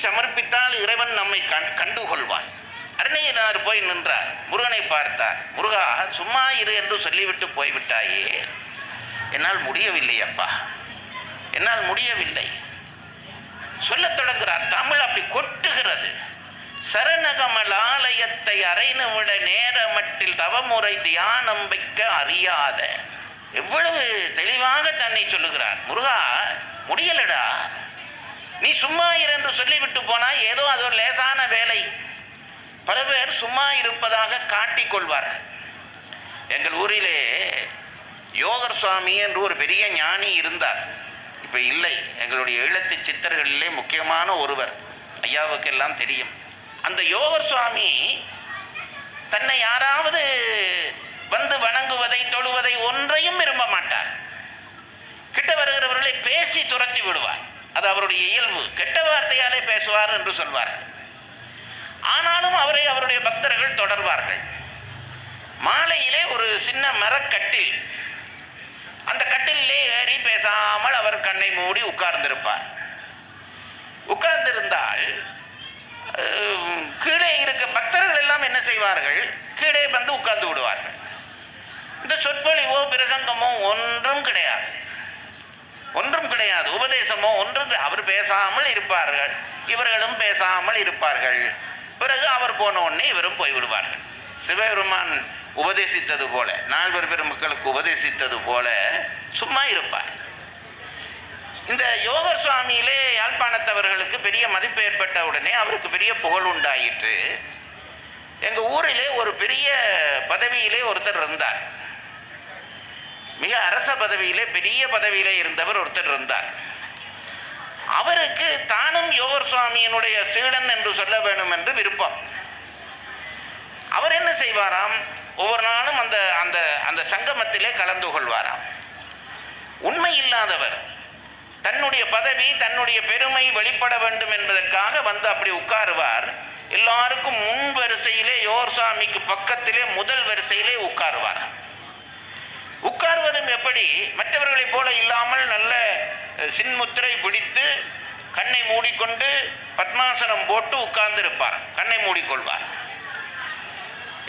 சமர்ப்பித்தால் இறைவன் நம்மை கண்டுகொள்வான். அருணகிரிநாதர் போய் நின்றார், முருகனை பார்த்தார். முருகா, சும்மா இரு என்று சொல்லிவிட்டு போய்விட்டாயே, என்னால் முடியவில்லை அப்பா, என்னால் முடியவில்லை. சொல்லத் தொடங்குகிறார். தமிழ் அப்படி கொட்டுகிறது. சரணகமலாலயத்தை அரைநிமிட நேரமட்டில் தவமுறை தியானம் வைக்க அறியாத. எவ்வளவு தெளிவாக தன்னை சொல்லுகிறார். முருகா, முடியலடா, நீ சும்மா இரு என்று சொல்லிவிட்டு போனால் ஏதோ அது ஒரு லேசான வேலை. பல பேர் சும்மா இருப்பதாக காட்டிக் கொள்வார்கள். எங்கள் ஊரிலே யோகர் சுவாமி என்று ஒரு பெரிய ஞானி இருந்தார். இப்போ இல்லை, எங்களுடைய ஈழத்து சித்தர்களிலே முக்கியமான ஒருவர், ஐயாவுக்கெல்லாம் தெரியும். அந்த யோகர் சுவாமி தன்னை யாராவது வந்து வணங்குவதை தொழுவதை ஒன்றையும் விரும்ப மாட்டார். கிட்ட வருகிறவர்களை பேசி துரத்தி விடுவார். அது அவருடைய இயல்பு. கெட்ட வார்த்தையாலே பேசுவார் என்று சொல்வார். ஆனாலும் அவரை அவருடைய பக்தர்கள் தொடர்வார்கள். மாலையிலே ஒரு சின்ன மரக்கட்டில், அந்த கட்டிலே ஏறி பேசாமல் அவர் கண்ணை மூடி உட்கார்ந்திருப்பார். உட்கார்ந்திருந்தால் கீழே இருக்க பக்தர்கள் எல்லாம் என்ன செய்வார்கள், கீழே வந்து உட்கார்ந்து விடுவார்கள். இந்த சொற்பொழிவோ பிரசங்கமோ ஒன்றும் கிடையாது, ஒன்றும் கிடையாது, உபதேசமோ ஒன்றும். அவர் பேசாமல் இருப்பார்கள், இவர்களும் பேசாமல் இருப்பார்கள். பிறகு அவர் போன உடனே இவரும் போய்விடுவார்கள். சிவபெருமான் உபதேசித்தது போல, நால்வர் பெருமக்களுக்கு உபதேசித்தது போல சும்மா இருப்பார். இந்த யோகர் சுவாமியிலே யாழ்ப்பாணத்தவர்களுக்கு பெரிய மதிப்பு ஏற்பட்ட உடனே அவருக்கு பெரிய புகழ் உண்டாயிற்று. எங்கள் ஊரிலே ஒரு பெரிய பதவியிலே ஒருத்தர் இருந்தார். மிக அரச பதவியிலே, பெரிய பதவியிலே இருந்தவர் ஒருத்தர் இருந்தார். அவருக்கு தானும் யோகர் சுவாமியினுடைய சீடன் என்று சொல்ல வேண்டும் என்று விருப்பம். அவர் என்ன செய்வாராம், ஒவ்வொரு நாளும் அந்த அந்த அந்த சங்கமத்திலே கலந்து கொள்வாராம். உண்மை இல்லாதவர், தன்னுடைய பதவி தன்னுடைய பெருமை வெளிப்பட வேண்டும் என்பதற்காக வந்து அப்படி உட்காருவார். எல்லாருக்கும் முன் வரிசையிலே, யோகர் சுவாமிக்கு பக்கத்திலே முதல் வரிசையிலே உட்காருவார். உட்காருவதும் எப்படி, மற்றவர்களைப் போல இல்லாமல் நல்ல சின்முத்திரை பிடித்து கண்ணை மூடிக்கொண்டு பத்மாசனம் போட்டு உட்கார்ந்து இருப்பார். கண்ணை மூடிக்கொள்வார்.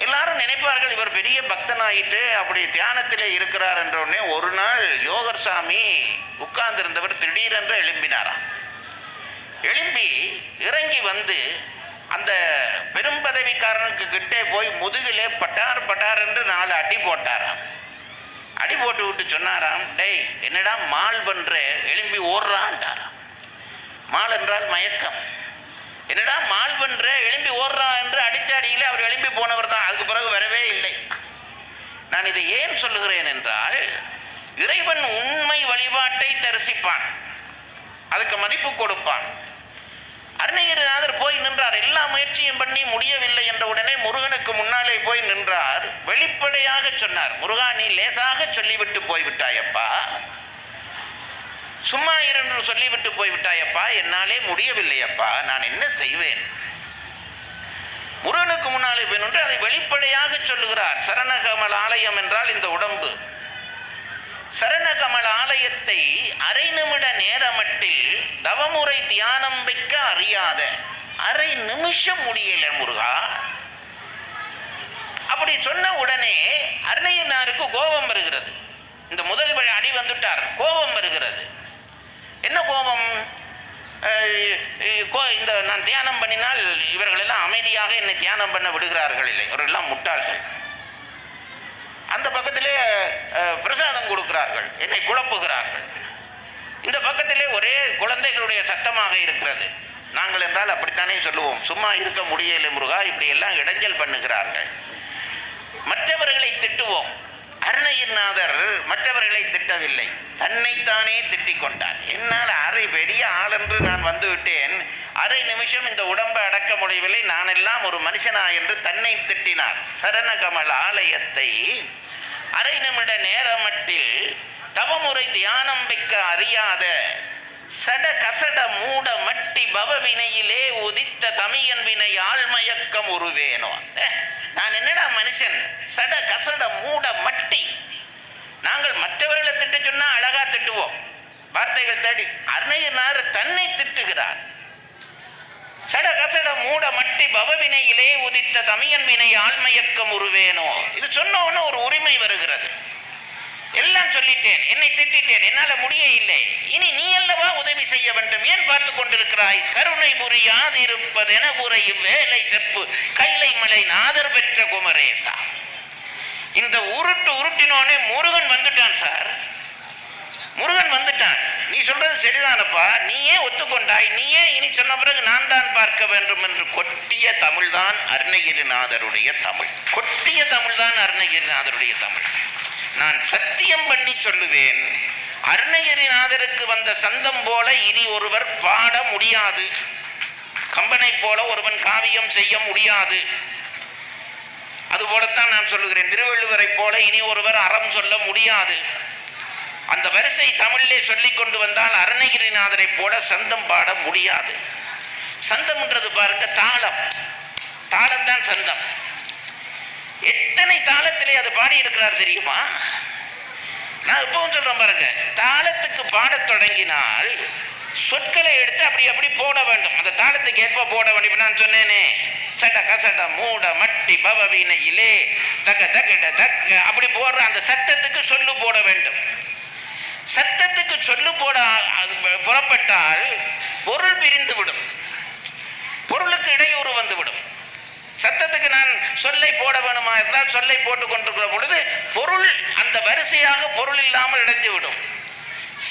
எல்லாரும் நினைப்பார்கள் இவர் பெரிய பக்தனாயிட்டு அப்படி தியானத்திலே இருக்கிறார் என்ற உடனே ஒரு நாள் யோகர் சாமி உட்கார்ந்திருந்தவர் திடீரென்று எழும்பினாராம். எழும்பி இறங்கி வந்து அந்த பெரும்பதவிக்காரனுக்கு கிட்டே போய் முதுகிலே பட்டார் பட்டார் என்று 4 அடி போட்டாராம். அடி போட்டு விட்டு சொன்னாராம், டேய் என்னடா மால் பண்ற, எழும்பி ஓடுறான்டாராம். மால் என்றால் மயக்கம். என்னடா மால் பண்ற, எழும்பி ஓடுறான் என்று அடிச்ச அடியிலே அவர் எழும்பி போனவர் தான். அதுக்கு பிறகு வரவே இல்லை. நான் இதை ஏன் சொல்லுகிறேன் என்றால், இறைவன் உண்மை வழிபாட்டை தரிசிப்பான், அதுக்கு மதிப்பு கொடுப்பான். அருணகிரிநாதர் போய் நின்றார். எல்லா முயற்சியும் பண்ணி முடியவில்லை என்ற உடனே முருகனுக்கு முன்னாலே போய் நின்றார். வெளிப்படையாக சொன்னார், முருகா, நீ லேசாக சொல்லிவிட்டு போய்விட்டாயப்பா, சும்மா இருந்து சொல்லிவிட்டு போய்விட்டாயப்பா, என்னாலே முடியவில்லையப்பா, நான் என்ன செய்வேன்? முருகனுக்கு முன்னாலே போய் நின்று அதை வெளிப்படையாக சொல்லுகிறார். சரணகமல் ஆலயம் என்றால் இந்த உடம்பு. சரணகமல் ஆலயத்தை அரை நிமிட நேரமட்டில் தவமுறை தியானம் வைக்க அறியாத. அரை நிமிஷம் முடியல முருகா. அப்படி சொன்ன உடனே அருணகிரிநாதருக்கு கோபம் வருகிறது. இந்த முதல் அடி வந்துட்டார், கோபம் வருகிறது. என்ன கோபம்? இந்த நான் தியானம் பண்ணினால் இவர்களெல்லாம் அமைதியாக என்னை தியானம் பண்ண விடுகிறார்கள் இல்லை, இவர்களெல்லாம் முட்டாள்கள். அந்த பக்கத்திலே பிரசாதம் கொடுக்கிறார்கள், என்னை குழப்புகிறார்கள். இந்த பக்கத்திலே ஒரே குழந்தைகளுடைய சத்தமாக இருக்கிறது. நாங்கள் என்றால் அப்படித்தானே சொல்லுவோம், சும்மா இருக்க முடியலை முருகா, இப்படி எல்லாம் இடைஞ்சல் பண்ணுகிறார்கள். மற்றவர்களை திட்டுவோம். அருணகிரிநாதர் மற்றவர்களை திட்டவில்லை, தன்னைத்தானே திட்டிக் கொண்டார். என்னால் அரை பெரிய ஆள் என்று நான் வந்து விட்டேன், அரை நிமிஷம் இந்த உடம்பை அடக்க முடியவில்லை, நான் எல்லாம் ஒரு மனுஷனா என்று தன்னை திட்டினார். சரணகமல் ஆலயத்தை அரை நிமிட நேரமட்டில் தவமுறை தியானம் வைக்க அறியாத சட கசட மூட மட்டி பவவினையிலே உதித்த தமியன் வினை ஆழ்மயக்கம் உருவேனோ. நான் என்னடா மனுஷன், சட கசட மூட மட்டி. நாங்கள் மற்றவர்களை திட்ட சொன்னா அழகா திட்டுவோம், வார்த்தைகள் தேடி. அருணகிரிநாதர் தன்னை திட்டுகிறார். சட கசட மூட மட்டி பவவினையிலே உதித்த தமியன் வினை ஆழ்மயக்கம் உருவேனோ. இது சொன்ன ஒரு உரிமை வருகிறது. எல்லாம் சொல்லிட்டேன், என்னை திட்டேன், என்னால முடிய இல்லை, இனி நீ அல்லவா உதவி செய்ய வேண்டும், ஏன் பார்த்து கொண்டிருக்கிறாய்? கருணை புரியாது இருப்பதென உரையும் வேலை செப்பு கைலை மலை நாதர் பெற்ற குமரேசா. இந்த உருட்டினோனே முருகன் வந்துட்டான் சார், முருகன் வந்துட்டான். நீ சொல்றது சரிதானப்பா, நீயே ஒத்துக்கொண்டாய், நீயே இனி சொன்ன பிறகு நான் தான் பார்க்க வேண்டும் என்று கொட்டிய தமிழ் தான் அருணகிரிநாதருடைய தமிழ். கொட்டிய தமிழ் தான் அருணகிரிநாதருடைய தமிழ். நான் சத்தியம் பண்ணி சொல்லுவேன், அருணகிரிநாதருக்கு வந்த சந்தம் போல இனி ஒருவர் பாட முடியாது. கம்பனை போல ஒருவன் காவியம் செய்ய முடியாது. அதுபோலத்தான் நான் சொல்லுகிறேன், திருவள்ளுவரை போல இனி ஒருவர் அறம் சொல்ல முடியாது. அந்த வரிசை தமிழிலே சொல்லிக் கொண்டு வந்தால் அருணகிரிநாதரை போல சந்தம் பாட முடியாது. சந்தம்ன்றது பாருங்க தாளம், தாளம் தான் சந்தம். எத்தனை தாளத்திலே அது பாடி இருக்கிறார் தெரியுமா? நான் இப்பவும் சொல்றேன் பாருங்க, தாளத்துக்கு பாடத் தொடங்கினால் சொற்களை எடுத்து அப்படி போட வேண்டும், அந்த தாளத்துக்கு ஏற்ப போட வேண்டும். நான் சொன்னேனே, சட கசட மூட மட்டி பவவினையிலே தக தகட தக்க, அப்படி போடுற அந்த சத்தத்துக்கு சொல்லு போட வேண்டும். சத்தத்துக்கு சொல்லு போட புறப்பட்டால் பொருள் பிரிந்து விடும், பொருளுக்கு இடையூறு வந்துவிடும். சத்தத்துக்கு நான் சொல்லை போட வேணுமா இருந்தால் சொல்லை போட்டுக் கொண்டிருக்கிற பொழுது பொருள் அந்த வரிசையாக பொருள் இல்லாமல் இடைந்து விடும்.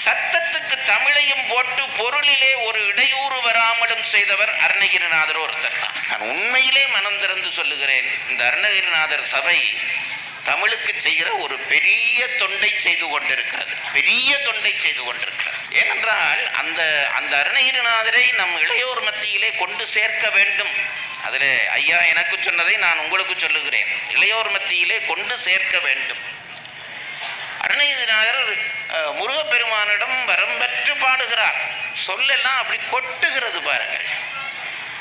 சத்தத்துக்கு தமிழையும் போட்டு பொருளிலே ஒரு இடையூறு வராமலும் செய்தவர் அருணகிரிநாதர் ஒருத்தர் தான். நான் உண்மையிலே மனம் திறந்து சொல்லுகிறேன், இந்த அருணகிரிநாதர் சபை தமிழுக்கு செய்கிற ஒரு பெரிய தொண்டை செய்து கொண்டிருக்கிறது, பெரிய தொண்டை செய்து கொண்டிருக்கிறது. ஏனென்றால் அந்த அந்த அருணகிரிநாதரை நம் இளையோர் மத்தியிலே கொண்டு சேர்க்க வேண்டும். அதில் ஐயா எனக்கு சொன்னதை நான் உங்களுக்கு சொல்லுகிறேன், இளையோர் மத்தியிலே கொண்டு சேர்க்க வேண்டும். அருணகிரிநாதர் முருகப்பெருமானிடம் வரம் பெற்று பாடுகிறார். சொல்லெல்லாம் அப்படி கொட்டுகிறது பாருங்கள்.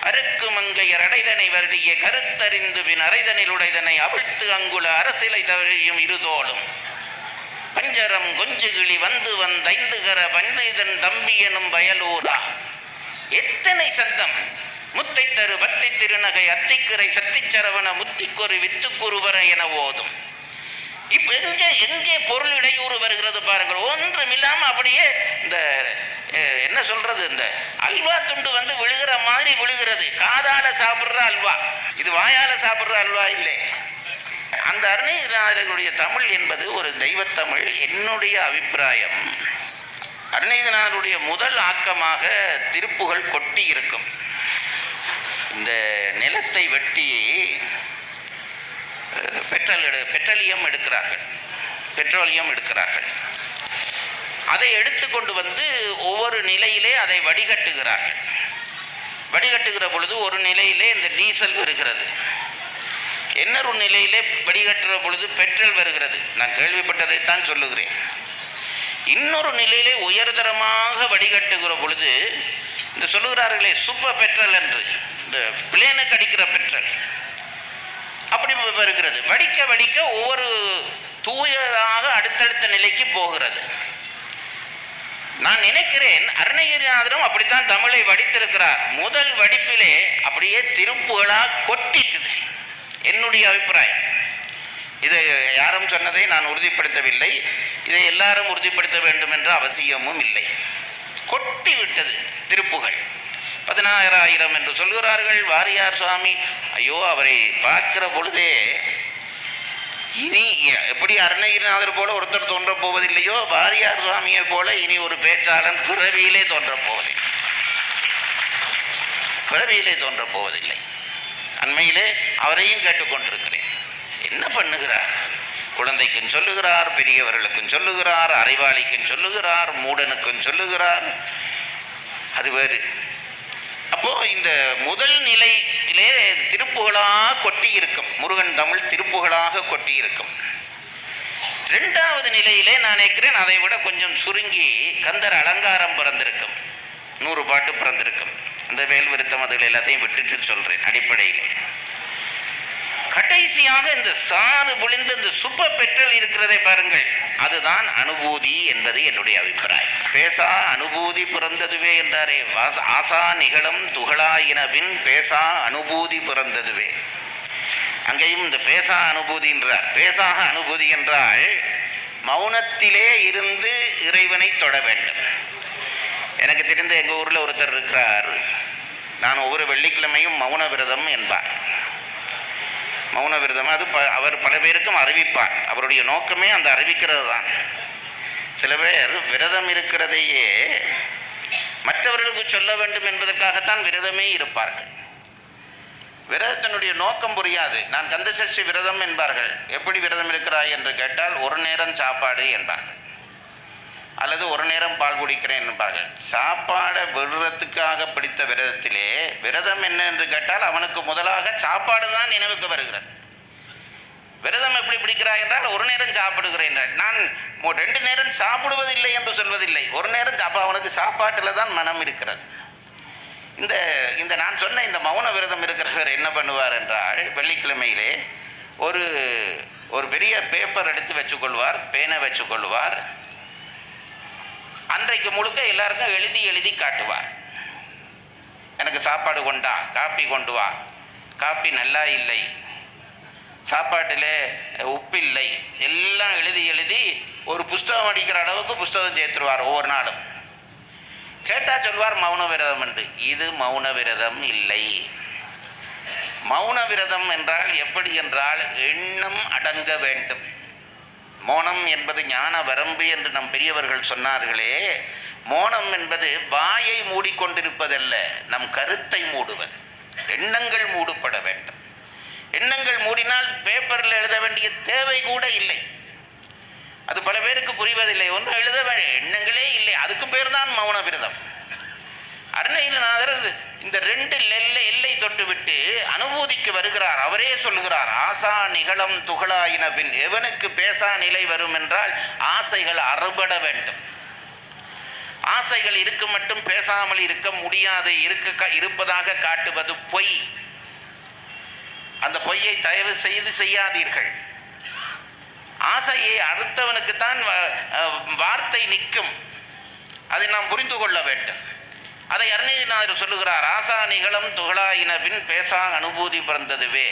அருக்கு மங்கையர் அடைதனை வருடிய கருத்தறிந்து பின் அரைதனில் உடைதனை அவிழ்த்து அங்குல அரசிலை தவறியும் இருதோளும் பஞ்சரம் கொஞ்சுகிளி வந்து வந்தைந்துகர பந்து இதன் தம்பி எனும் பயலூரா. எத்தனை சந்தம்! முத்தை தரு பத்தை திருநகை அத்திக்கரை சத்திச்சரவண முத்திக்கொரு வித்துக்குருவர என ஓதும். இப்ப எங்கே பொருள் இடையூறு வருகிறது பாருங்கள். ஒன்றுமில்லாம அப்படியே இந்த என்ன சொல்றது, இந்த அல்வா துண்டு வந்து விழுகிற மாதிரி விழுகிறது. காதால சாப்பிடுற அல்வா, இது வாயால சாப்பிடுற அல்வா இல்லை. அந்த அருணகிரிநாதருடைய தமிழ் என்பது ஒரு தெய்வத்தமிழ். என்னுடைய அபிப்பிராயம், அருணகிரிநாதருடைய முதல் ஆக்கமாக திருப்புகள் கொட்டி இருக்கும். இந்த நிலத்தை வெட்டி பெட்ரோலியம் எடுக்கிறார்கள். அதை எடுத்துக்கொண்டு வந்து ஒவ்வொரு நிலையிலே அதை வடிகட்டுகிறார்கள். வடிகட்டுகிற பொழுது ஒரு நிலையிலே இந்த டீசல் வருகிறது, இன்னொரு நிலையிலே வடிகட்டுகிற பொழுது பெட்ரோல் வருகிறது. நான் கேள்விப்பட்டதைத்தான் சொல்லுகிறேன். இன்னொரு நிலையிலே உயர்தரமாக வடிகட்டுகிற பொழுது இந்த சொல்லுகிறார்களே சூப்பர் பெட்ரோல் என்று, இந்த பிளேனுக்கு அடிக்கிற பெட்ரோல் அப்படி வருகிறது. வடிக்க வடிக்க ஒவ்வொரு தூயதாக அடுத்தடுத்த நிலைக்கு போகிறது. நான் நினைக்கிறேன் அருணகிரிநாதரும் அப்படித்தான் தமிழை வடித்திருக்கிறார். முதல் வடிப்பிலே அப்படியே திருப்புகளா கொட்டிட்டுது, என்னுடைய அபிப்பிராயம். இதை யாரும் சொன்னதை நான் உறுதிப்படுத்தவில்லை, இதை எல்லாரும் உறுதிப்படுத்த வேண்டும் என்ற அவசியமும் இல்லை. கொட்டி விட்டது திருப்புகள். 16,000 என்று சொல்கிறார்கள். வாரியார் சுவாமி, ஐயோ, அவரை பார்க்கிற பொழுதே இனி எப்படி அருணகிரிநாதர் போல ஒருத்தர் தோன்றப் போவதில்லையோ, வாரியார் சுவாமியை போல இனி ஒரு பேச்சாளன் பிறவியிலே தோன்றப் போவதில்லை. அண்மையிலே அவரையும் கேட்டுக்கொண்டிருக்கிறேன். என்ன பண்ணுகிறார்? குழந்தைக்கும் சொல்லுகிறார், பெரியவர்களுக்கும் சொல்லுகிறார், அறிவாளிக்கும் சொல்லுகிறார், மூடனுக்கும் சொல்லுகிறார். அது வேறு. அப்போ இந்த முதல் நிலையிலே திருப்புகளாக கொட்டி இருக்கும், முருகன் தமிழ் திருப்புகளாக கொட்டி இருக்கும். இரண்டாவது நிலையிலே நான் நினைக்கிறேன் அதை விட கொஞ்சம் சுருங்கி கந்தர் அலங்காரம் பிறந்திருக்கும், 100 பாட்டு பிறந்திருக்கும். அந்த வேல் விருத்தம் அதுகள் எல்லாத்தையும் விட்டுட்டு சொல்றேன். அடிப்படையிலே கடைசியாக இந்த சாறு பொழிந்த இந்த சுப்ப பெற்றல் இருக்கிறதை பாருங்கள், அதுதான் அனுபூதி என்பது என்னுடைய அபிப்பிராயம். பேசா அனுபூதி பிறந்ததுவே என்றாரே. ஆசா நிகழும் துகளாயினபின் பேசா அனுபூதி பிறந்ததுவே. அங்கேயும் இந்த பேசா அனுபூதி என்றார். பேசாக அனுபூதி என்றால் மௌனத்திலே இருந்து இறைவனை தொட வேண்டும். எனக்கு தெரிந்த எங்கள் ஊரில் ஒருத்தர் இருக்கிறார். நான் ஒவ்வொரு வெள்ளிக்கிழமையும் மௌன விரதம் என்பார். மௌன விரதம் அது அவர் பல பேருக்கும் அறிவிப்பார். அவருடைய நோக்கமே அந்த அறிவிக்கிறது தான். சில பேர் விரதம் இருக்கிறதையே மற்றவர்களுக்கு சொல்ல வேண்டும் என்பதற்காகத்தான் விரதமே இருப்பார்கள். விரதத்தினுடைய நோக்கம் புரியாது. நான் கந்தசஷ்டி விரதம் என்பார்கள். எப்படி விரதம் இருக்கிறாய் என்று கேட்டால் ஒரு நேரம் சாப்பாடு என்பார்கள், அல்லது ஒரு நேரம் பால் குடிக்கிறேன் என்பார்கள். சாப்பாடை விடுறதுக்காக பிடித்த விரதத்திலே விரதம் என்ன என்று கேட்டால் அவனுக்கு முதலாக சாப்பாடு தான் நினைவுக்கு வருகிறது. விரதம் எப்படி பிடிக்கிறாய் என்றால் ஒரு நேரம் சாப்பிடுகிறேன். நான் 2 நேரம் சாப்பிடுவதில்லை என்று சொல்வதில்லை. ஒரு நேரம் அவனுக்கு சாப்பாட்டில் தான் மனம் இருக்கிறது. இந்த நான் சொன்ன இந்த மௌன விரதம் இருக்கிறவர் என்ன பண்ணுவார் என்றால் வெள்ளிக்கிழமையிலே ஒரு பெரிய பேப்பர் எடுத்து வச்சுக்கொள்வார், பேனை வச்சுக்கொள்வார். அன்றைக்கு முழுக்க எல்லாருக்கும் எழுதி காட்டுவார். எனக்கு சாப்பாடு கொண்டா, காப்பி கொண்டு வா, காப்பி நல்லா இல்லை, சாப்பாட்டில் உப்பில்லை, எல்லாம் எழுதி ஒரு புஸ்தகம் அடிக்கிற அளவுக்கு புஸ்தகம் சேர்த்துருவார் ஒவ்வொரு நாளும். கேட்டால் சொல்வார் மௌன விரதம் என்று. இது மௌன விரதம் இல்லை. மௌன விரதம் என்றால் எப்படி என்றால் எண்ணம் அடங்க வேண்டும். மௌனம் என்பது ஞான வரம்பு என்று நம் பெரியவர்கள் சொன்னார்களே. மௌனம் என்பது வாயை மூடிக்கொண்டிருப்பதல்ல, நம் கருத்தை மூடுவது. எண்ணங்கள் மூடப்பட வேண்டும். எண்ணங்கள் மூடினால் பேப்பரில் எழுத வேண்டிய தேவை கூட இல்லை. அது பல பேருக்கு புரிவதில்லை. ஒன்றும் எழுத எண்ணங்களே இல்லை, அதுக்கு பேர் தான் மௌன விரதம். அருணகிரிநாதர் இந்த 2 எல்லை தொட்டுவிட்டு அனுபூதிக்கு வருகிறார். அவரே சொல்லுகிறார், ஆசா நிகழும் துகளாயின பின். எவனுக்கு பேசா நிலை வரும் என்றால் ஆசைகள் அறுபட வேண்டும். ஆசைகள் இருக்க மட்டும் பேசாமல் இருக்க முடியாது. இருப்பதாக காட்டுவது பொய். அந்த பொய்யை தயவு செய்து செய்யாதீர்கள். ஆசையை அறுத்தவனுக்குத்தான் வார்த்தை நிற்கும். அதை நாம் புரிந்து கொள்ள வேண்டும். அதை அருணகிரிநாதர் சொல்லுகிறார், ஆசா நிகழும் துகளாயின பின் பேசா அனுபூதி பிறந்ததுவே.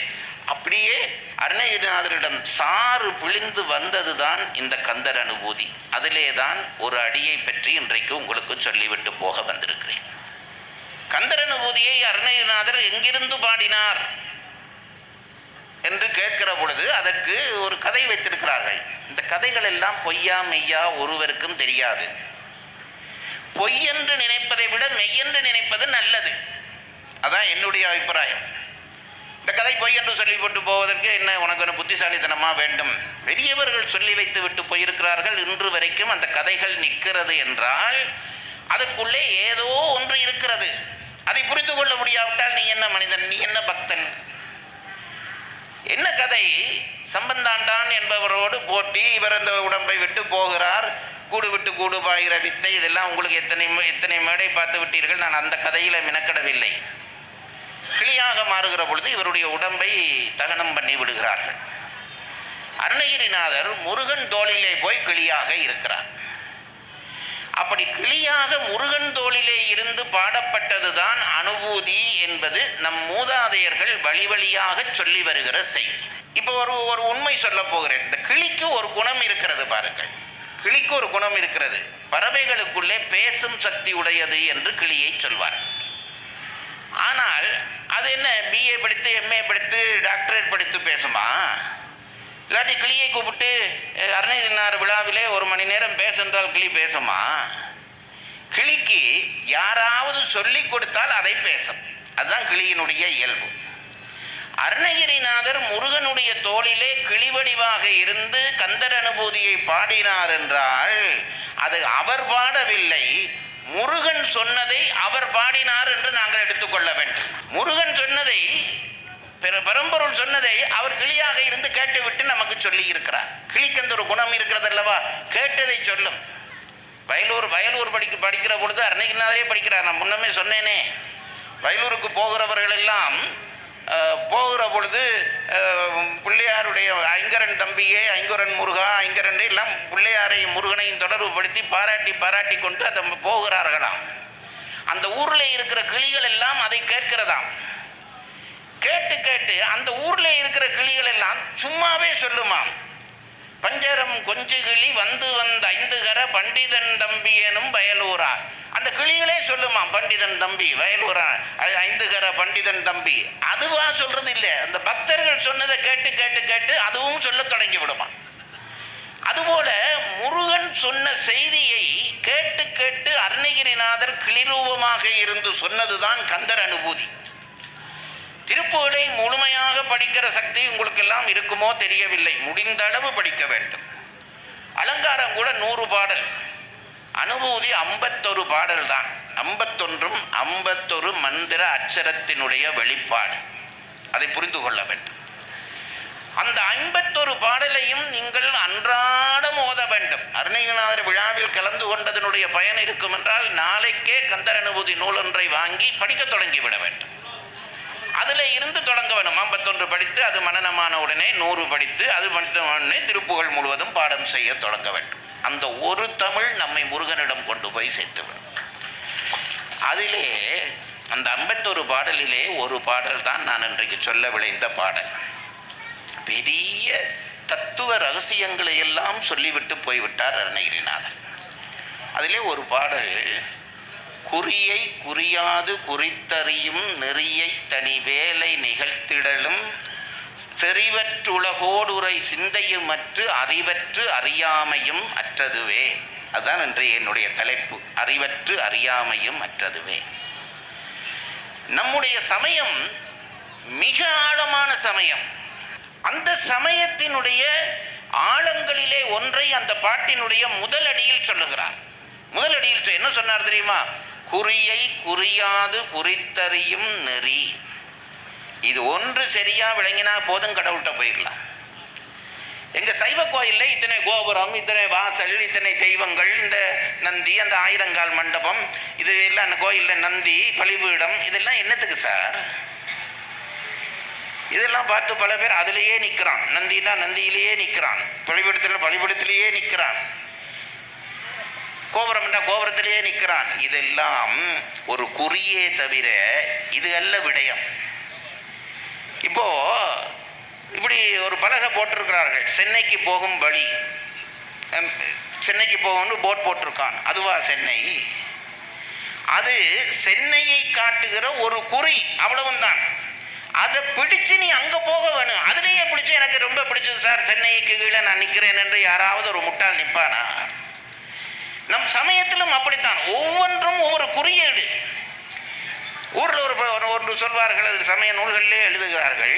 அப்படியே அருணகிரிநாதரிடம் சாறு பிழிந்து வந்ததுதான் இந்த கந்தர் அனுபூதி. அதிலே தான் ஒரு அடியை பற்றி இன்றைக்கு உங்களுக்கு சொல்லிவிட்டு போக வந்திருக்கிறேன். கந்தர் அனுபூதியை அருணகிரிநாதர் எங்கிருந்து பாடினார் என்று கேட்கிற பொழுது அதற்கு ஒரு கதை வைத்திருக்கிறார்கள். இந்த கதைகள் எல்லாம் பொய்யா மெய்யா ஒருவருக்கும் தெரியாது. பொய் என்று நினைப்பதை விட மெய்யென்று நினைப்பது நல்லது. அதான் என்னுடைய அபிப்பிராயம். இந்த கதை பொய் என்று சொல்லி போட்டு போவதற்கு என்ன உனக்கு ஒரு புத்திசாலித்தனமா வேண்டும்? பெரியவர்கள் சொல்லி வைத்து விட்டு போயிருக்கிறார்கள். இன்று வரைக்கும் அந்த கதைகள் நிற்கிறது என்றால் அதற்குள்ளே ஏதோ ஒன்று இருக்கிறது. அதை புரிந்து கொள்ள முடியாவிட்டால் நீ என்ன மனிதன், நீ என்ன பக்தன்? என்ன கதை? சம்பந்தாண்டான் என்பவரோடு போட்டி, இவர் அந்த உடம்பை விட்டு போகிறார், கூடு விட்டு கூடு பாய்கிற வித்தை. இதெல்லாம் உங்களுக்கு எத்தனை மேடை பார்த்து விட்டீர்கள். நான் அந்த கதையில மினக்கடவில்லை. கிளியாக மாறுகிற பொழுது இவருடைய உடம்பை தகனம் பண்ணி விடுகிறார்கள். அருணகிரிநாதர் முருகன் தோளிலே போய் கிளியாக இருக்கிறார். அப்படி கிளியாக முருகன் தோளிலே இருந்து பாடப்பட்டதுதான் அனுபூதி என்பது நம் மூதாதையர்கள் வழி வழியாக சொல்லி வருகிற செய்தி. இப்போ ஒரு உண்மை சொல்ல போகிறேன். இந்த கிளிக்கு ஒரு குணம் இருக்கிறது பாருங்கள். கிளிக்கு ஒரு குணம் இருக்கிறது. பறவைகளுக்குள்ளே பேசும் சக்தி உடையது என்று கிளியை சொல்வார். ஆனால் அது என்ன, பிஏ படித்து எம்ஏ படித்து டாக்டரேட் படித்து பேசுமா? இல்லாட்டி கிளியை கூப்பிட்டு அருணகிரிநாதர் விழாவிலே 1 மணி நேரம் பேசென்றால் கிளி பேசுமா? கிளிக்கு யாராவது சொல்லி கொடுத்தால் அதை பேசும். அதுதான் கிளியினுடைய இயல்பு. அருணகிரிநாதர் முருகனுடைய தோளிலே கிளிவடிவாக இருந்து கந்தர் அனுபூதியை பாடினார் என்றால் அது அவர் பாடவில்லை, முருகன் சொன்னதை அவர் பாடினார் என்று நாங்கள் எடுத்துக்கொள்ள வேண்டும். முருகன் சொன்னதை, பரம்பொருள் சொன்னதை அவர் கிளியாக இருந்து கேட்டுவிட்டு நமக்கு சொல்லி இருக்கிறார். கிளிக்கு அந்த ஒரு குணம் இருக்கிறது அல்லவா, கேட்டதை சொல்லும். வயலூர் படிக்கிற பொழுது அருணகிரிநாதரே படிக்கிறார். நான் முன்னமே சொன்னேனே, வயலூருக்கு போகிறவர்கள் எல்லாம் போகிற பொழுது பிள்ளையாருடைய ஐங்கரன் தம்பியே, ஐங்கரன் முருகா, ஐங்கரன் எல்லாம் பிள்ளையாரையும் முருகனையும் தொடர்புபடுத்தி பாராட்டி கொண்டு அதை போகிறார்களாம். அந்த ஊரில் இருக்கிற கிளிகள் எல்லாம் அதை கேட்கிறதாம். கேட்டு அந்த ஊரில் இருக்கிற கிளிகள் எல்லாம் சும்மாவே சொல்லுமாம், பஞ்சரம் கொஞ்சு கிளி வந்து வந்த 5 கர பண்டிதன் தம்பி எனும் வயலூரா. அந்த கிளிகளே சொல்லுமாம், பண்டிதன் தம்பி வயலூரா, 5 கர பண்டிதன் தம்பி. அதுவா சொல்றது இல்லை, அந்த பக்தர்கள் சொன்னதை கேட்டு அதுவும் சொல்ல தொடங்கி விடுமா. அதுபோல முருகன் சொன்ன செய்தியை கேட்டு அருணகிரிநாதர் கிளிரூபமாக இருந்து சொன்னதுதான் கந்தர் அனுபூதி. திருப்புகளை முழுமையாக படிக்கிற சக்தி உங்களுக்கு எல்லாம் இருக்குமோ தெரியவில்லை, முடிந்த அளவு படிக்க வேண்டும். அலங்காரம் கூட 100 பாடல், அனுபூதி 51 பாடல் தான். 51ம் 51 மந்திர அச்சரத்தினுடைய வெளிப்பாடு, அதை புரிந்து கொள்ள வேண்டும். அந்த 51 பாடலையும் நீங்கள் அன்றாடம் ஓத வேண்டும். அருணகிரிநாதர் விழாவில் கலந்து கொண்டதனுடைய பயன் இருக்கும் என்றால் நாளைக்கே கந்தர் அனுபூதி நூல் ஒன்றை வாங்கி படிக்க தொடங்கிவிட வேண்டும். அதில் இருந்து தொடங்க வேணும். 51 படித்து அது மனனமான உடனே 100 படித்து அது படித்த உடனே திருப்புகழ் முழுவதும் பாடம் செய்ய தொடங்க வேண்டும். அந்த ஒரு தமிழ் நம்மை முருகனிடம் கொண்டு போய் சேர்த்துவிடும். அதிலே அந்த 51 பாடலிலே ஒரு பாடல் தான் நான் இன்றைக்கு சொல்ல விளைந்த பாடல். பெரிய தத்துவ ரகசியங்களை எல்லாம் சொல்லிவிட்டு போய்விட்டார் அருணகிரிநாதர். அதிலே ஒரு பாடல், குறியை குறியாது குறித்தறியும் நெறியை தனி வேலை நிகழ்த்திடலும் செறிவற்றுலகோடுரை சிந்தையுமற்று அறிவற்று அறியாமையும் அற்றதுவே. அதுதான் இன்றைய என்னுடைய தலைப்பு, அறிவற்று அறியாமையும் அற்றதுவே. நம்முடைய சமயம் மிக ஆழமான சமயம். அந்த சமயத்தினுடைய ஆழங்களிலே ஒன்றை அந்த பாட்டினுடைய முதல் அடியில் சொல்லுகிறார். முதல் அடியில் என்ன சொன்னார் தெரியுமா? குறியை குறியாது குறித்தறியும் நெறி. இது ஒன்று சரியா விளங்கினா போதும், கடவுள்கிட்ட போயிடலாம். எங்க சைவ கோயிலில் இத்தனை கோபுரம், இத்தனை வாசல், இத்தனை தெய்வங்கள், இந்த நந்தி, அந்த 1000 மண்டபம், இது எல்லாம் அந்த கோயிலில் நந்தி பலிபீடம், இதெல்லாம் என்னத்துக்கு சார்? இதெல்லாம் பார்த்து பல பேர் அதிலேயே நிற்கிறான். நந்தினா நந்தியிலேயே நிற்கிறான், பலிபீடத்திலேயே நிற்கிறான், கோபுரம்னா கோபுரத்திலேயே நிற்கிறான். இதெல்லாம் ஒரு குறியே தவிர இது அல்ல விடயம். இப்போ இப்படி ஒரு பலகை போட்டிருக்கிறார்கள், சென்னைக்கு போகும் வழி, சென்னைக்கு போகணும்னு போட் போட்டிருக்கான். அதுவா சென்னை? அது சென்னையை காட்டுகிற ஒரு குறி, அவ்வளவுதான். அதை பிடிச்சு நீ அங்கே போக வேணும். அதுலேயே பிடிச்சி எனக்கு ரொம்ப பிடிச்சது சார், சென்னைக்கு கீழே நான் நிற்கிறேன் என்று யாராவது ஒரு முட்டாள் நிற்பானா? நம் சமயத்திலும் அப்படித்தான், ஒவ்வொன்றும் ஒவ்வொரு குறியீடு. ஊரில் ஒன்று சொல்வார்கள், அது சமய நூல்களிலே எழுதுகிறார்கள்,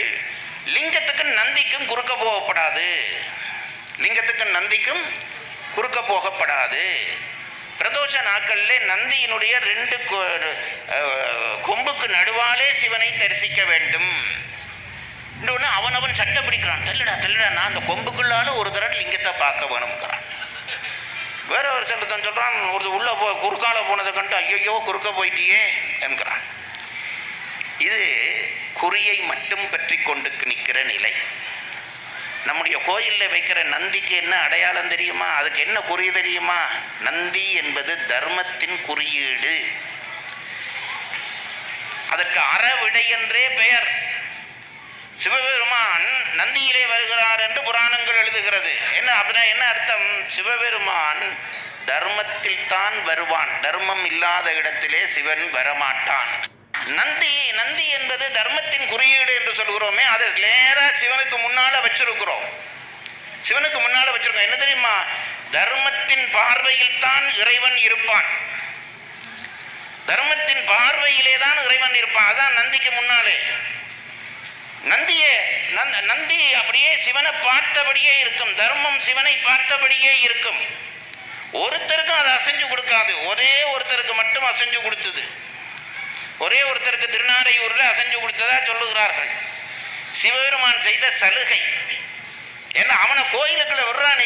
லிங்கத்துக்கும் நந்திக்கும் குறுக்க போகப்படாது, லிங்கத்துக்கும் நந்திக்கும் குறுக்க போகப்படாது. பிரதோஷ நாட்களிலே நந்தியினுடைய 2 கொம்புக்கு நடுவாலே சிவனை தரிசிக்க வேண்டும். இன்னொன்று அவன் சண்டை பிடிக்கிறான், தள்ளுடா நான் அந்த கொம்புக்குள்ளால ஒரு தடவை லிங்கத்தை பார்க்க வேணும்ங்கிறான். வேற ஒரு செல்வத்தன் சொல்கிறான், ஒரு உள்ள குறுக்கால போனதை கண்டு ஐயோ குறுக்க போயிட்டியே என்கிறான். இது குறியை மட்டும் பற்றி கொண்டு நிற்கிற நிலை. நம்முடைய கோயிலில் வைக்கிற நந்திக்கு என்ன அடையாளம் தெரியுமா? அதுக்கு என்ன குறி தெரியுமா? நந்தி என்பது தர்மத்தின் குறியீடு. அதற்கு அறவிடை என்றே பெயர். சிவபெருமான் நந்தியிலே வருகிறார் என்று புராணங்கள் எழுதுகிறது. என்ன அப்படின்னா என்ன அர்த்தம்? சிவபெருமான் தர்மத்தில் தான் வருவான், தர்மம் இல்லாத இடத்திலே சிவன் வரமாட்டான். நந்தி என்பது தர்மத்தின் குறியீடு என்று சொல்கிறோமே, அதை நேரா சிவனுக்கு முன்னால வச்சிருக்கிறோம். சிவனுக்கு முன்னால வச்சிருக்கோம். என்ன தெரியுமா? தர்மத்தின் பார்வையில் தான் இறைவன் இருப்பான். தர்மத்தின் பார்வையிலே தான் இறைவன் இருப்பான். அதான் நந்திக்கு முன்னாலே. நந்தி அப்படியே சிவனை பார்த்தபடியே இருக்கும், தர்மம் சிவனை பார்த்தபடியே இருக்கும். ஒருத்தருக்கும் அது அசைஞ்சு கொடுக்காது, ஒரே ஒருத்தருக்கு மட்டும் அசைஞ்சு கொடுத்தது. ஒரே ஒருத்தருக்கு திருநாரையூரில் அசைஞ்சு கொடுத்ததா சொல்லுகிறார்கள். சிவபெருமான் செய்த சலுகை. ஏன்னா அவனை கோயிலுக்குள்ள விடுறான்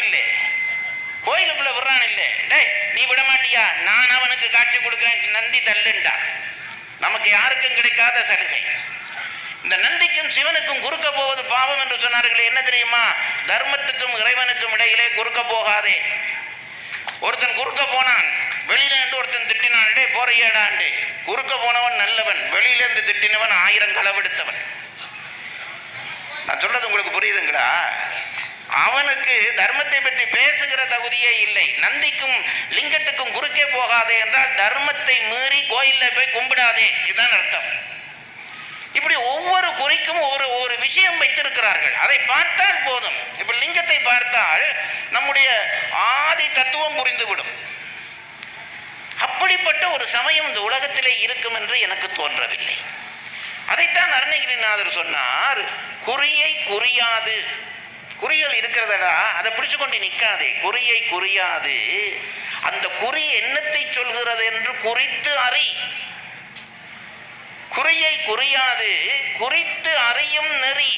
இல்லை, டேய் நீ விட மாட்டியா, நான் அவனுக்கு காட்சி கொடுக்கிறேன், நந்தி தள்ளுண்டா. நமக்கு யாருக்கும் கிடைக்காத சலுகை. இந்த நந்திக்கும் சிவனுக்கும் குறுக்க போவது பாவம் என்று சொன்னார்களே, என்ன தெரியுமா? தர்மத்துக்கும் இறைவனுக்கும் இடையிலே குறுக்க போகாதே. ஒருத்தன் குறுக்க போனான், வெளியில இருந்து ஒருத்தன் திட்டினான், டே போறையேடாண்டு. குறுக்க போனவன் நல்லவன், வெளியிலிருந்து திட்டினவன் 1000 களவெடுத்தவன். நான் சொல்றது உங்களுக்கு புரியுதுங்களா? அவனுக்கு தர்மத்தை பற்றி பேசுகிற தகுதியே இல்லை. நந்திக்கும் லிங்கத்துக்கும் குறுக்கே போகாதே என்றால் தர்மத்தை மீறி கோயில்ல போய் கும்பிடாதே, இதுதான் அர்த்தம். இப்படி ஒவ்வொரு குறிக்கும் ஒவ்வொரு விஷயம் வைத்திருக்கிறார்கள். அதை பார்த்தால் போதும். இப்ப லிங்கத்தை பார்த்தால் நம்முடைய ஆதி தத்துவம் புரிந்துவிடும். அப்படிப்பட்ட ஒரு சமயம் இந்த உலகத்திலே இருக்கும் என்று எனக்கு தோன்றவில்லை. அதைத்தான் அருணகிரிநாதர் சொன்னார், குறியை குறியாது. குறிகள் இருக்கிறதா, அதை பிடிச்சு கொண்டு நிற்காதே. குறியை குறியாது, அந்த குறி என்னத்தை சொல்கிறது என்று குறித்து அறி. குறியை குறியாது குறித்து அறியும் நெறி.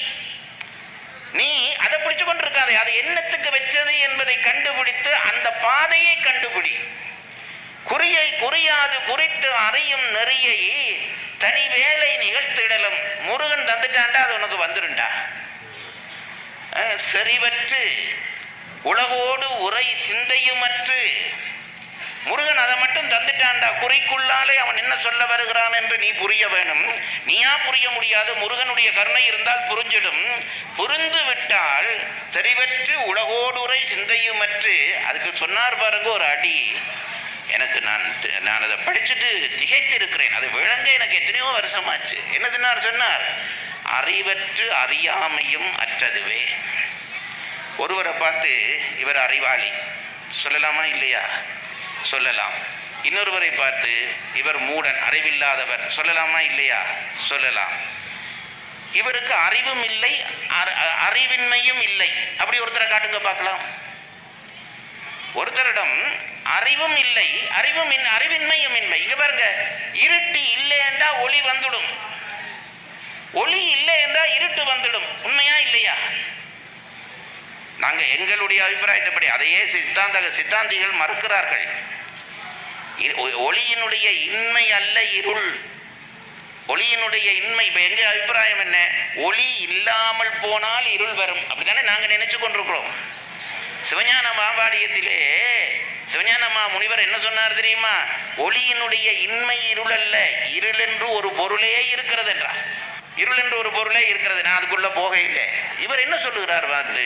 நீ அதை பிடிச்சு கொண்டிருக்காதே, அது என்னத்துக்கு வச்சது என்பதை கண்டுபிடித்து அந்த பாதையை கண்டுபிடி. குறியை குறியாது குறித்து அறியும் நெறியை தனி வேலை நிகழ்த்திடலும். முருகன் தந்துட்டாண்டா அது உனக்கு வந்துருண்டா. செறிவற்று உலகோடு உரை சிந்தையுமற்று. முருகன் அதை மட்டும் தந்துட்டான்டா. குறிக்குள்ளாலே அவன் என்ன சொல்ல வருகிறான் என்று நீ புரிய வேணும். நீயா புரிய முடியாது, முருகனுடைய கருணை இருந்தால் புரிஞ்சிடும். புரிந்து விட்டால் செறிவற்று உலகோடுரை சிந்தையுமற்று. அதுக்கு சொன்னார் பாருங்க ஒரு அடி. எனக்கு நான் அதை படிச்சுட்டு திகைத்து இருக்கிறேன். அது விளங்க எனக்கு எத்தனையோ வருஷமாச்சு. என்னதுன்னா சொன்னார், அறிவற்று அறியாமையும் அற்றதுவே. ஒருவரை பார்த்து இவர் அறிவாளி சொல்லலாமா இல்லையா? சொல்லலாம். இன்னொருவரை பார்த்து இவர் மூடன் அறிவில்லாதவர் சொல்லலாமா இல்லையா? சொல்லலாம். இவருக்கு அறிவும் இல்லை, அறிவின்மையும் இல்லை. அப்படி ஒருத்தரை காட்டுங்க பார்க்கலாம். ஒருத்தரிடம் அறிவும் இல்லை, அறிவின்மையும் இல்லை. இங்க பாருங்க, இருட்டு இல்லை என்றா ஒளி வந்துடும், ஒளி இல்லை என்றா இருட்டு வந்துடும். உண்மையா இல்லையா? நாங்க எங்களுடைய அபிப்பிராயத்தைப்படி அதையே சித்தாந்திகள் மறுக்கிறார்கள். ஒளியினுடைய இன்மை அல்ல இருள். ஒளியினுடைய இன்மை. இப்ப எங்க அபிப்பிராயம் என்ன? ஒளி இல்லாமல் போனால் இருள் வரும், அப்படித்தானே நாங்க நினைச்சு கொண்டிருக்கிறோம். சிவஞான மாபாடியத்திலே சிவஞான முனிவர் என்ன சொன்னார் தெரியுமா? ஒளியினுடைய இன்மை இருள் அல்ல, இருள் என்று ஒரு பொருளே இருக்கிறது என்றார். இருள் என்று ஒரு பொருளே இருக்கிறது. நான் அதுக்குள்ள போக இல்லை. இவர் என்ன சொல்லுகிறார் வந்து,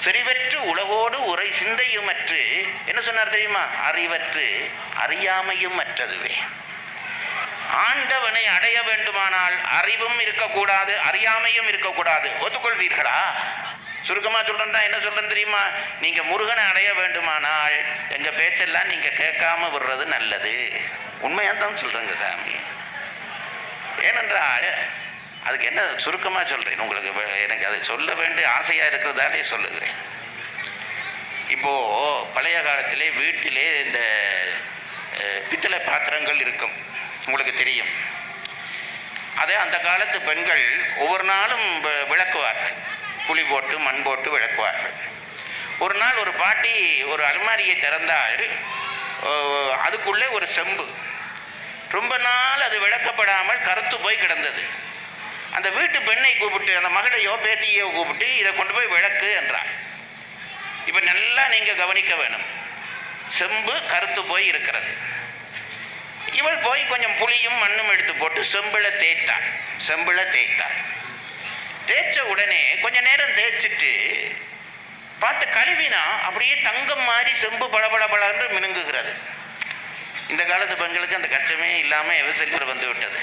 செறிவற்று உலகோடு உரை சிந்தையுமற்று. என்ன சொன்னார் தெரியுமா? அறிவற்று அறியாமையும் அற்றதுவே. ஆண்டவனை அடைய வேண்டுமானால் அறிவும் இருக்கக்கூடாது, அறியாமையும் இருக்கக்கூடாது. ஒத்துக்கொள்வீர்களா? சுருக்கமா சொல்றேன்டா, என்ன சொல்றேன் தெரியுமா? நீங்க முருகனை அடைய வேண்டுமானால் எங்க பேச்செல்லாம் நீங்க கேட்காம விடுறது நல்லது. உண்மையா தான் சொல்றேங்க சாமி. ஏனென்றால் அதுக்கு என்ன சுருக்கமா சொல்றேன் உங்களுக்கு, எனக்கு அதை சொல்ல வேண்டிய ஆசையா இருக்கிறதாலே சொல்லுகிறேன். இப்போ பழைய காலத்திலே வீட்டிலே இந்த பித்தளை பாத்திரங்கள் இருக்கும், உங்களுக்கு தெரியும். அதை அந்த காலத்து பெண்கள் ஒவ்வொரு நாளும் விளக்குவார்கள். புளி போட்டு மண் போட்டு விளக்குவார்கள். ஒரு நாள் ஒரு பாட்டி ஒரு அலுமாரியை திறந்தால் அதுக்குள்ளே ஒரு செம்பு ரொம்ப நாள் அது விளக்கப்படாமல் கருத்து போய் கிடந்தது. அந்த வீட்டு பெண்ணை கூப்பிட்டு, அந்த மகளையோ பேத்தியோ கூப்பிட்டு, இதை கொண்டு போய் விளக்கு என்றார். இப்போ நல்லா நீங்கள் கவனிக்க வேணும். செம்பு கருத்து போய் இருக்கிறது. இவள் போய் கொஞ்சம் புளியும் மண்ணும் எடுத்து போட்டு செம்பில் தேய்த்தாள். தேய்ச்ச உடனே கொஞ்ச நேரம் தேய்ச்சிட்டு பார்த்து கழுவினா அப்படியே தங்கம் மாதிரி செம்பு பளபளபளன்னு மினுங்குகிறது. இந்த காலத்து பெண்களுக்கு அந்த கஷ்டமே இல்லாமல் எவசெல்வர் வந்து விட்டது.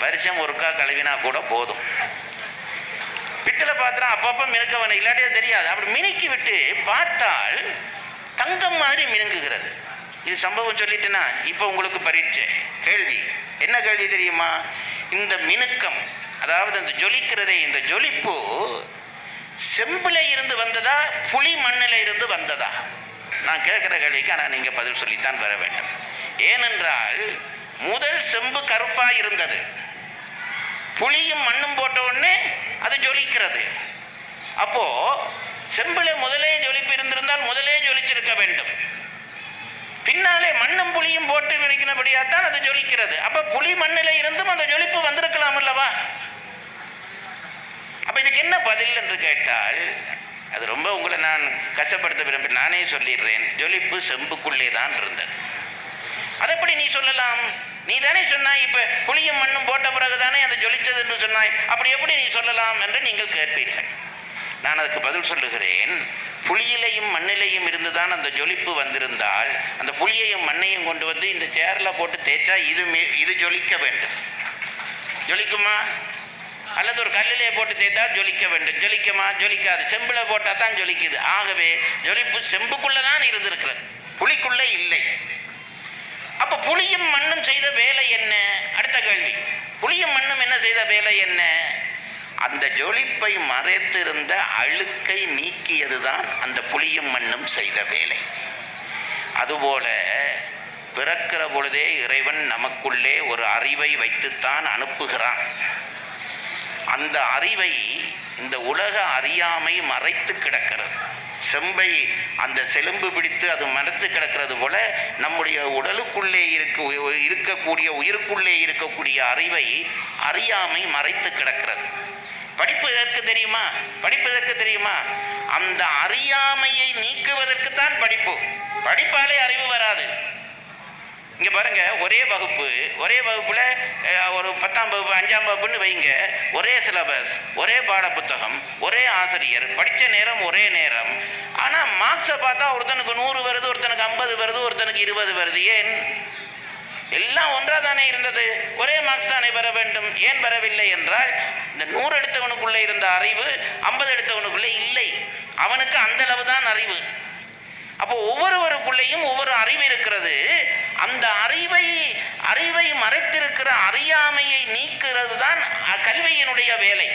வருஷம் ஒருக்கா கழுவினா கூட போதும். பித்தளை பாத்திரம் அப்பப்போ மினுக்கவன இல்லாட்டியே தெரியாது. அப்படி மினுக்கி விட்டு பார்த்தால் தங்கம் மாதிரி மினுங்குகிறது. இது சம்பவம் சொல்லிட்டேன்னா இப்போ உங்களுக்கு பரீட்சை கேள்வி. என்ன கேள்வி தெரியுமா? இந்த மினுக்கம், அதாவது இந்த ஜொலிக்கிறதே, இந்த ஜொலிப்பு செம்பில் இருந்து வந்ததா புளி மண்ணில் இருந்து வந்ததா? நான் கேட்குற கேள்விக்கு ஆனால் நீங்கள் பதில் சொல்லித்தான் வர வேண்டும். ஏனென்றால் முதல் செம்பு கருப்பாக இருந்தது, புளியும் மண்ணும் போட்ட உடனே அது ஜொலிக்கிறது. அப்போ செம்பில் முதலே ஜொலிப்பு இருந்திருந்தால் முதலே ஜொலிச்சிருக்க வேண்டும். பின்னாலே மண்ணும் புளியும் போட்டு விழிக்கினபடியாத்தான் அது ஜொலிக்கிறது. அப்போ புளி மண்ணில் இருந்தும் அந்த ஜொலிப்பு வந்திருக்கலாம் அல்லவா? அப்போ இதுக்கு என்ன பதில் என்று கேட்டால், அது ரொம்ப உங்களை நான் கஷ்டப்படுத்த விரும்ப, நானே சொல்லிடுறேன். ஜொலிப்பு செம்புக்குள்ளே தான் இருந்தது. அதை எப்படி நீ சொல்லலாம்? நீ தானே சொன்னாய், இப்போ புளியும் மண்ணும் போட்ட பிறகு தானே அது ஜொலித்தது என்று சொன்னாய், அப்படி எப்படி நீ சொல்லலாம் என்று நீங்கள் கேட்பீர்கள். நான் அதுக்கு பதில் சொல்லுகிறேன். புளியிலையும் மண்ணிலையும் இருந்துதான் அந்த ஜொலிப்பு வந்திருந்தால், அந்த புளியையும் மண்ணையும் கொண்டு வந்து இந்த சேரில் போட்டு தேய்ச்சா இது ஜொலிக்க வேண்டும். ஜொலிக்குமா? அல்லது ஒரு கல்லிலே போட்டு தேய்த்தா ஜொலிக்க வேண்டும். ஜொலிக்குமா? ஜொலிக்காது. செம்பில் போட்டால் தான் ஜொலிக்குது. ஆகவே ஜொலிப்பு செம்புக்குள்ளே தான் இருந்திருக்கிறது, புளிக்குள்ளே இல்லை. அப்போ புளியும் மண்ணும் செய்த வேலை என்ன? அடுத்த கேள்வி. புளியும் மண்ணும் என்ன செய்த வேலை என்ன? அந்த ஜொலிப்பை மறைத்திருந்த அழுக்கை நீக்கியதுதான் அந்த புளியும் மண்ணும் செய்த வேலை. அதுபோல பிறக்கிற பொழுதே இறைவன் நமக்குள்ளே ஒரு அறிவை வைத்துத்தான் அனுப்புகிறான். அந்த அறிவை இந்த உலக அறியாமை மறைத்து கிடக்கிறது. செம்பை அந்த செலும்பு பிடித்து அது மறைத்து கிடக்கிறது போல நம்முடைய உடலுக்குள்ளே இருக்கக்கூடிய உயிருக்குள்ளே இருக்கக்கூடிய அறிவை அறியாமை மறைத்து கிடக்கிறது. படிப்பு எதற்கு தெரியுமா? படிப்பு எதற்கு தெரியுமா? அந்த அறியாமையை நீக்குவதற்குத்தான் படிப்பு. படிப்பாலே அறிவு வராது. இங்க பாருங்க, ஒரே வகுப்புல ஒரு 10ஆம் வகுப்பு 5ஆம் வகுப்புன்னு வைங்க, ஒரே சிலபஸ், ஒரே பாட புத்தகம், ஒரே ஆசிரியர், படித்த நேரம் ஒரே நேரம். ஆனால் மார்க்ஸை பார்த்தா ஒருத்தனுக்கு 100 வருது, ஒருத்தனுக்கு 50 வருது, ஒருத்தனுக்கு 20 வருது. ஏன்? எல்லாம் ஒன்றா தானே இருந்தது, ஒரே மார்க்ஸ் தானே வர வேண்டும். ஏன் வரவில்லை என்றால், இந்த 100 எடுத்தவனுக்குள்ளே இருந்த அறிவு 50 எடுத்தவனுக்குள்ளே இல்லை. அவனுக்கு அந்த அளவு தான் அறிவு. அப்போ ஒவ்வொருவருக்குள்ளேயும் ஒவ்வொரு அறிவு இருக்கிறது. அந்த அறிவை மறைத்திருக்கிற அறியாமையை நீக்கிறது தான் கல்வியினுடைய வேலை.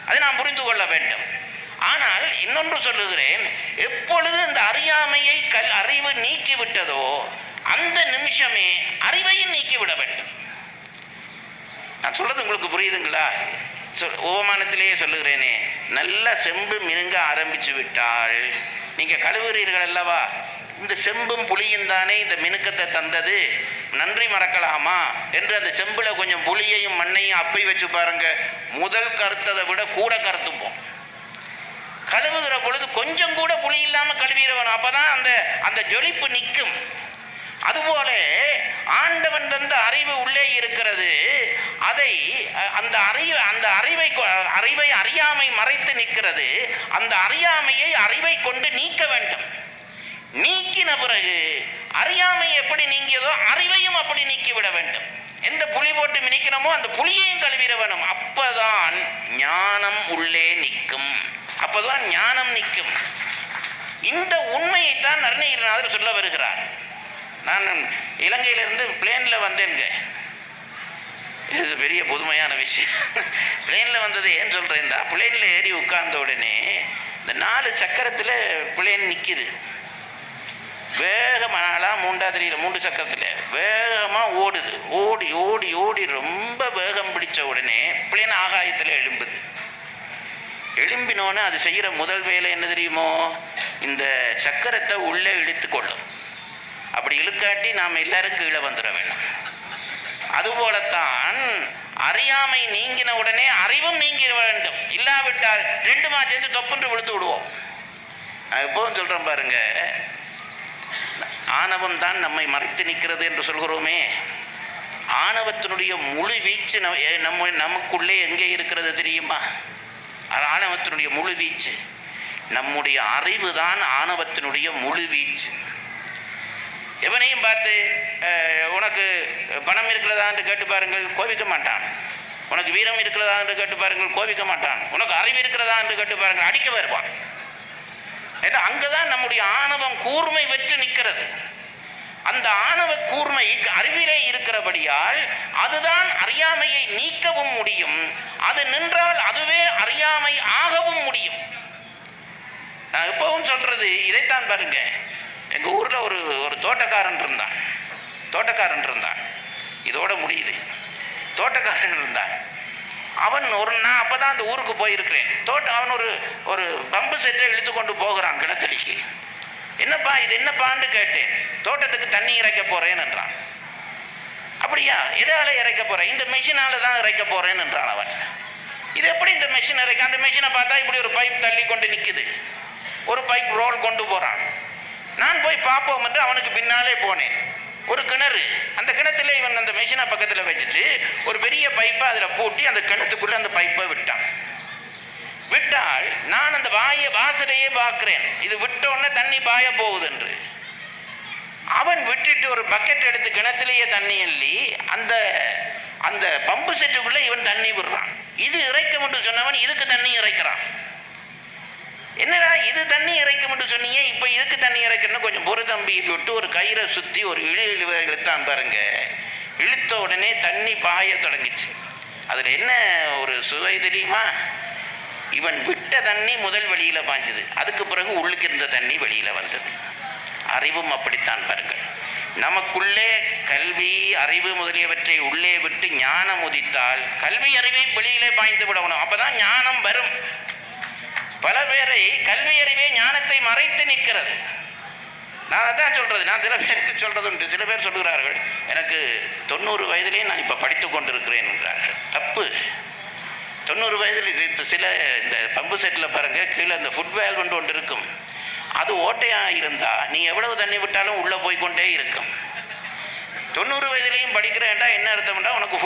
அதை நாம் புரிந்து கொள்ள வேண்டும். ஆனால் இன்னொன்று சொல்லுகிறேன், எப்பொழுது இந்த அறியாமையை அறிவு நீக்கிவிட்டதோ அந்த நிமிஷமே அறிவையும் நீக்கிவிட வேண்டும். நான் சொல்றது உங்களுக்கு புரியுதுங்களா? ஓமானத்திலேயே சொல்லுகிறேனே, நல்ல செம்பு மினுங்க ஆரம்பிச்சு விட்டால் நீங்கள் கழுவுறீர்கள் அல்லவா, இந்த செம்பும் புளியும் தானே இந்த மினுக்கத்தை தந்தது, நன்றி மறக்கலாமா என்று அந்த செம்பில் கொஞ்சம் புளியையும் மண்ணையும் அப்பை வச்சு பாருங்க, முதல் கருத்ததை விட கூட கருத்துப்போம். கழுவுகிற பொழுது கொஞ்சம் கூட புளி இல்லாமல் கழுவிடணும், அப்போதான் அந்த ஜொலிப்பு நிற்கும். அதுபோல ஆண்டவன் தந்த அறிவு உள்ளே இருக்கிறது. அதை அந்த அறிவை அறியாமை மறைத்து நிற்கிறது. அந்த அறியாமையை அறிவை கொண்டு நீக்க வேண்டும். நீக்கின பிறகு அறியாமை எப்படி நீங்கியதோ அறிவையும் அப்படி நீக்கிவிட வேண்டும். எந்த புளி போட்டு மினிக்கிறோமோ அந்த புளியையும் கழுவிட வேணும். அப்பதான் ஞானம் உள்ளே நிற்கும். அப்பதான் ஞானம் நிற்கும். இந்த உண்மையைத்தான் அருணகிரிநாதர் சொல்ல வருகிறார். நான் இலங்கையிலிருந்து பிளேனில் வந்தேங்க. இது பெரிய புதுமையான விஷயம். பிளேனில் வந்தது ஏன் சொல்கிறேன்டா, பிளேனில் ஏறி உட்கார்ந்த உடனே இந்த 4 சக்கரத்தில் பிளேன் நிற்கிது. வேகமாக 3 சக்கரத்தில் வேகமாக ஓடுது. ஓடி ஓடி ஓடி ரொம்ப வேகம் பிடிச்ச உடனே பிளேன் ஆகாயத்தில் எழும்புது. எழும்பினோன்னு அது செய்கிற முதல் வேலை என்ன தெரியுமோ? இந்த சக்கரத்தை உள்ளே இழுத்து கொள்ளும். அப்படி இழுக்காட்டி நாம் எல்லாரும் கீழே வந்துட வேணும். அதுபோலத்தான் அறியாமை நீங்கின உடனே அறிவும் நீங்கிட வேண்டும். இல்லாவிட்டால் 2 சேர்ந்து தொப்புன்று விழுந்து விடுவோம். நான் எப்போதும் சொல்கிறேன் பாருங்க, ஆணவம் தான் நம்மை மறைத்து நிற்கிறது என்று சொல்கிறோமே, ஆணவத்தினுடைய முழு வீச்சு நமக்குள்ளே எங்கே இருக்கிறது தெரியுமா? ஆணவத்தினுடைய முழு வீச்சு நம்முடைய அறிவு தான். ஆணவத்தினுடைய முழு வீச்சு. எவனையும் பார்த்து உனக்கு பணம் இருக்கிறதா என்று கேட்டு பாருங்கள், கோபிக்க மாட்டான். உனக்கு வீரம் இருக்கிறதா என்று கேட்டு பாருங்கள், கோபிக்க மாட்டான். உனக்கு அறிவு இருக்கிறதா என்று கேட்டு பாருங்கள், அடிக்க வருவான். ஏன்னா அங்கதான் நம்முடைய ஆணவம் கூர்மை பெற்று நிற்கிறது. அந்த ஆணவ கூர்மை அறிவிலே இருக்கிறபடியால் அதுதான் அறியாமையை நீக்கவும் முடியும். அது நின்றால் அதுவே அறியாமை ஆகவும் முடியும். நான் எப்பவும் சொல்றது இதைத்தான் பாருங்க. எங்கள் ஊரில் ஒரு தோட்டக்காரன் இருந்தான். இதோட முடியுது. தோட்டக்காரன் இருந்தான். அவன் நான் அப்போ தான் அந்த ஊருக்கு போயிருக்கிறேன். அவன் ஒரு பம்பு செட்டை இழுத்து கொண்டு போகிறான் கிணத்தடிக்கு. என்னப்பா இது என்னப்பான்னு கேட்டேன். தோட்டத்துக்கு தண்ணி இறைக்க போகிறேன் என்றான். அப்படியா, எதால இறைக்க போகிறேன்? இந்த மெஷினால் தான் இறைக்க போகிறேன் என்றான் அவன். இது எப்படி இந்த மெஷின் இருக்கு? அந்த மெஷினை பார்த்தா இப்படி ஒரு பைப் தள்ளி கொண்டு நிற்குது, ஒரு பைப் ரோல் கொண்டு போகிறான். நான் போய் பார்ப்போம் என்று அவனுக்கு பின்னாலே போனேன். ஒரு கிணறு, அந்த கிணத்துல இவன் அந்த மெஷினை பக்கத்தில் வச்சுட்டு ஒரு பெரிய பைப்பை அதில் பூட்டி அந்த கிணத்துக்குள்ளே அந்த பைப்பை விட்டான். விட்டால் நான் அந்த வாசலையே பார்க்கிறேன், இது விட்ட உடனே தண்ணி பாய போகுது என்று. அவன் விட்டுட்டு ஒரு பக்கெட் எடுத்து கிணத்துலேயே தண்ணி அள்ளி அந்த அந்த பம்பு செட்டுக்குள்ளே இவன் தண்ணி விடுறான். இது இறைக்கும் என்று சொன்னவன் இதுக்கு தண்ணி இறைக்கிறான். என்னடா இது தண்ணி இறைக்கும் என்று சொன்னீங்க, இப்போ இதுக்கு தண்ணி இறைக்கணும்னு கொஞ்சம் பொறு தம்பி விட்டு ஒரு கயிறை சுற்றி ஒரு இழுத்தான் பாருங்க. இழுத்த உடனே தண்ணி பாய தொடங்கிச்சு. அதில் என்ன ஒரு சுவை தெரியுமா? இவன் விட்ட தண்ணி முதல் வெளியில் பாய்ஞ்சது, அதுக்கு பிறகு உள்ளுக்கு இருந்த தண்ணி வெளியில் வந்தது. அறிவும் அப்படித்தான் பாருங்கள். நமக்குள்ளே கல்வி அறிவு முதலியவற்றை உள்ளே விட்டு ஞானம் உதித்தால் கல்வி அறிவை வெளியிலே பாய்ந்து விடணும், அப்பதான் ஞானம் வரும். பல பேரை கல்வி அறிவே ஞானத்தை மறைத்து நிற்கிறது. நான் அதான் சொல்றது, நான் சில பேருக்கு சொல்றது உண்டு. சில பேர் சொல்கிறார்கள், எனக்கு 90 வயதிலே நான் இப்போ படித்து கொண்டிருக்கிறேன் என்றார்கள். தப்பு. 90 வயதில் இது சில இந்த பம்பு செட்டில் பாருங்க, கீழே இந்த ஃபுட் வேல்வ் ஒன்று இருக்கும், அது ஓட்டையாக இருந்தால் நீ எவ்வளவு தண்ணி விட்டாலும் உள்ளே போய்கொண்டே இருக்கும். 90 வயதிலையும் படிக்கிறேன்டா என்ன அர்த்தம்டா, உனக்கு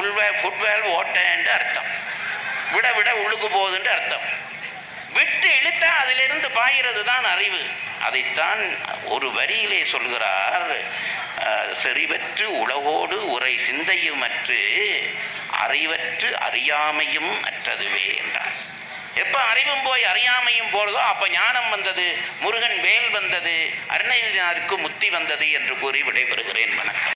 ஃபுட் வேல்வ் ஓட்டைன்னு அர்த்தம், விட விட உள்ளுக்கு போகுதுன்ற அர்த்தம். விட்டு இழுத்தா அதிலிருந்து பாயிறது தான் அறிவு. அதைத்தான் ஒரு வரியிலே சொல்கிறார், செறிவற்று உலகோடு உரை சிந்தையுமற்று அறிவற்று அறியாமையும் அற்றதுவே என்றார். எப்போ அறிவும் போய் அறியாமையும் போறதோ அப்போ ஞானம் வந்தது, முருகன் வேல் வந்தது, அருணகிரிநாதருக்கு முத்தி வந்தது என்று கூறி விடைபெறுகிறேன். வணக்கம்.